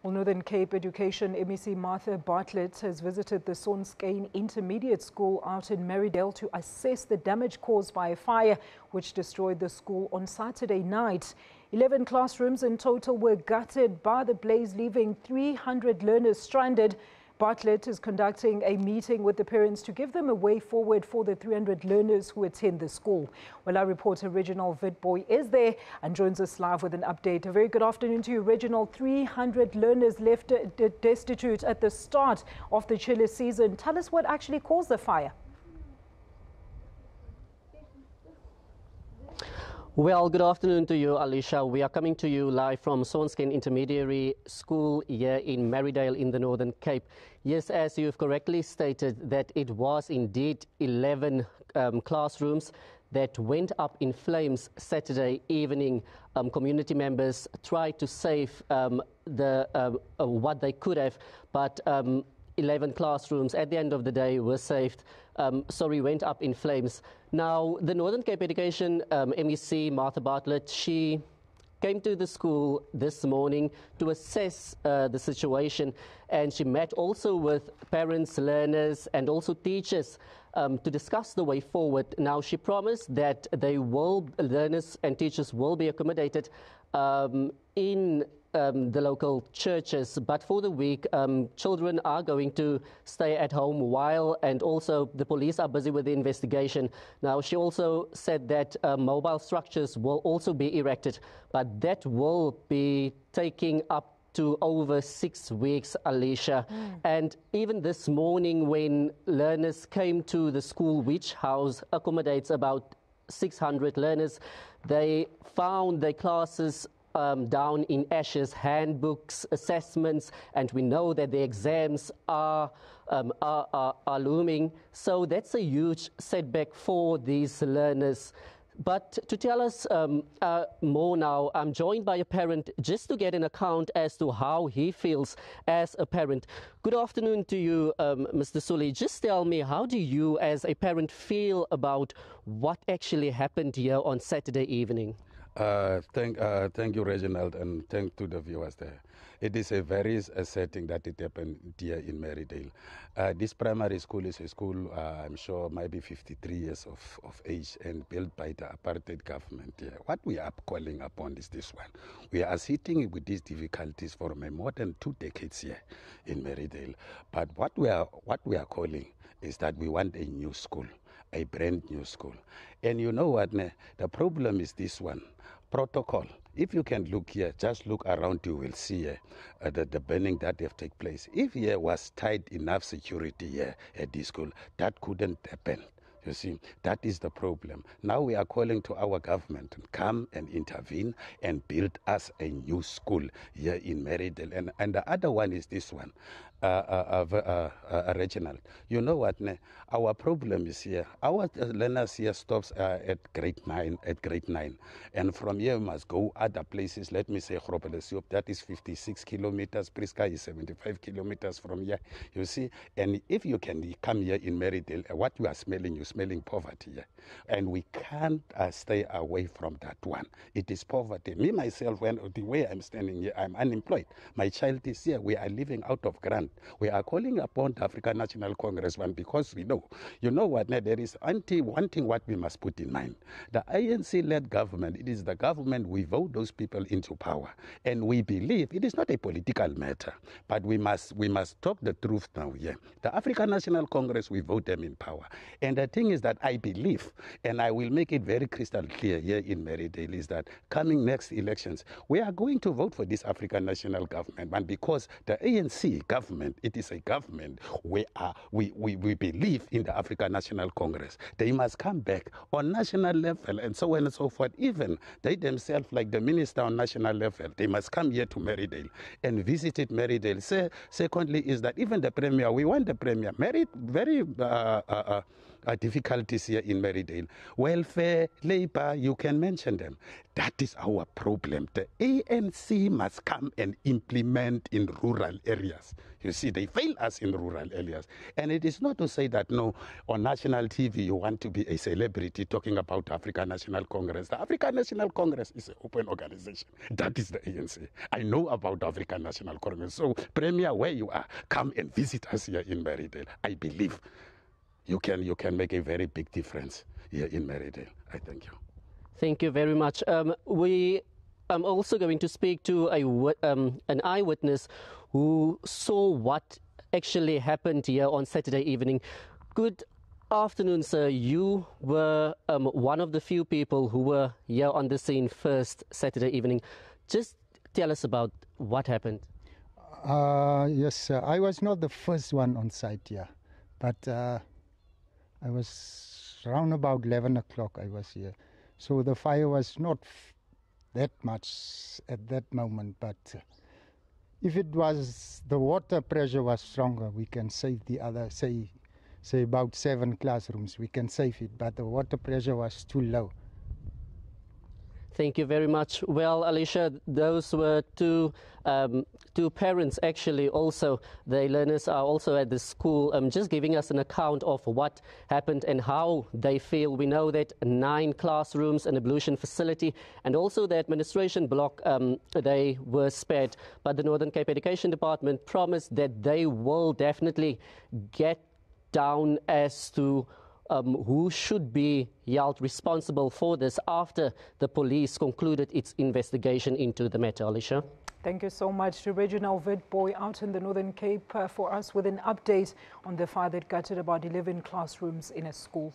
Well, Northern Cape Education MEC Martha Bartlett has visited the Sonskyn Intermediate School out in Marydale to assess the damage caused by a fire which destroyed the school on Saturday night. 11 classrooms in total were gutted by the blaze, leaving 300 learners stranded. Bartlett is conducting a meeting with the parents to give them a way forward for the 300 learners who attend the school. Well, our reporter Reginald Witbooi is there and joins us live with an update. A very good afternoon to you, Reginald. 300 learners left destitute at the start of the chilly season. Tell us what actually caused the fire. Well, good afternoon to you, Alicia. We are coming to you live from Sonskyn Intermediate School here in Marydale in the Northern Cape. Yes, as you've correctly stated, that it was indeed 11 classrooms that went up in flames Saturday evening. Community members tried to save what they could have, but 11 classrooms at the end of the day were saved. Went up in flames. Now, the Northern Cape Education MEC Martha Bartlett, she came to the school this morning to assess the situation, and she met also with parents, learners and also teachers to discuss the way forward. Now, she promised that learners and teachers will be accommodated in the local churches, but for the week children are going to stay at home and also the police are busy with the investigation. Now, she also said that mobile structures will also be erected, but that will be taking up to over 6 weeks, Alicia. And even this morning when learners came to the school, which house accommodates about 600 learners, they found their classes down in ashes, handbooks, assessments, and we know that the exams are looming. So that's a huge setback for these learners. But to tell us more now, I'm joined by a parent just to get an account as to how he feels as a parent. Good afternoon to you, Mr. Sully. Just tell me, how do you as a parent feel about what actually happened here on Saturday evening? Thank you, Reginald, and thank to the viewers there. It is a very setting that it happened here in Marydale. This primary school is a school, I'm sure, might be 53 years of age and built by the apartheid government here. What we are calling upon is this one. We are sitting with these difficulties for more than 2 decades here in Marydale. But what we are calling is that we want a new school, a brand new school. And you know what, the problem is this one. Protocol. If you can look here, just look around, you will see the burning that have taken place. If here was tight enough security here at this school, that couldn't happen. You see, that is the problem. Now we are calling to our government to come and intervene and build us a new school here in Marydale. And the other one is this one, Reginald. You know what? Our problem is here. Our learners here stops at grade 9. And from here we must go other places. Let me say Grobelesiop, that is 56 kilometers. Priska is 75 kilometers from here. You see, and if you can come here in Marydale, what you are smelling, you're smelling poverty here. And we can't stay away from that one. It is poverty. Me, myself, the way I'm standing here, I'm unemployed. My child is here. We are living out of grant. We are calling upon the African National Congress because we know, you know what, there is one thing what we must put in mind. The ANC-led government, it is the government, we vote those people into power. And we believe it is not a political matter, but we must talk the truth now here. The African National Congress, we vote them in power. And the thing is that I believe, and I will make it very crystal clear here in Marydale, is that coming next elections, we are going to vote for this African National Government. And because the ANC government, it is a government where we believe in the African National Congress. They must come back on national level and so on and so forth. Even they themselves, like the minister on national level, they must come here to Marydale and visit Marydale. Secondly, is that even the premier, we want the premier, very difficulties here in Marydale. Welfare, labor, you can mention them. That is our problem. The ANC must come and implement in rural areas. You see, they fail us in rural areas. And it is not to say that, no, on national TV you want to be a celebrity talking about African National Congress. The African National Congress is an open organization. That is the ANC. I know about African National Congress. So, Premier, where you are, come and visit us here in Marydale. I believe you can make a very big difference here in Marydale. I thank you. Thank you very much. I'm also going to speak to an eyewitness who saw what actually happened here on Saturday evening. Good afternoon, sir. You were one of the few people who were here on the scene first Saturday evening. Just tell us about what happened. Yes, sir. I was not the first one on site here, but I was around about 11 o'clock I was here. So the fire was not that much at that moment, but if it was, the water pressure was stronger, we can save the other, say about 7 classrooms, we can save it, but the water pressure was too low. Thank you very much. Well, Alicia, those were two parents actually also. The learners are also at the school, just giving us an account of what happened and how they feel. We know that 9 classrooms, an ablution facility, and also the administration block, they were spared. But the Northern Cape Education Department promised that they will definitely get down as to who should be held responsible for this after the police concluded its investigation into the matter. Alicia. Thank you so much to Reginald Witbooi out in the Northern Cape for us with an update on the fire that gutted about 11 classrooms in a school.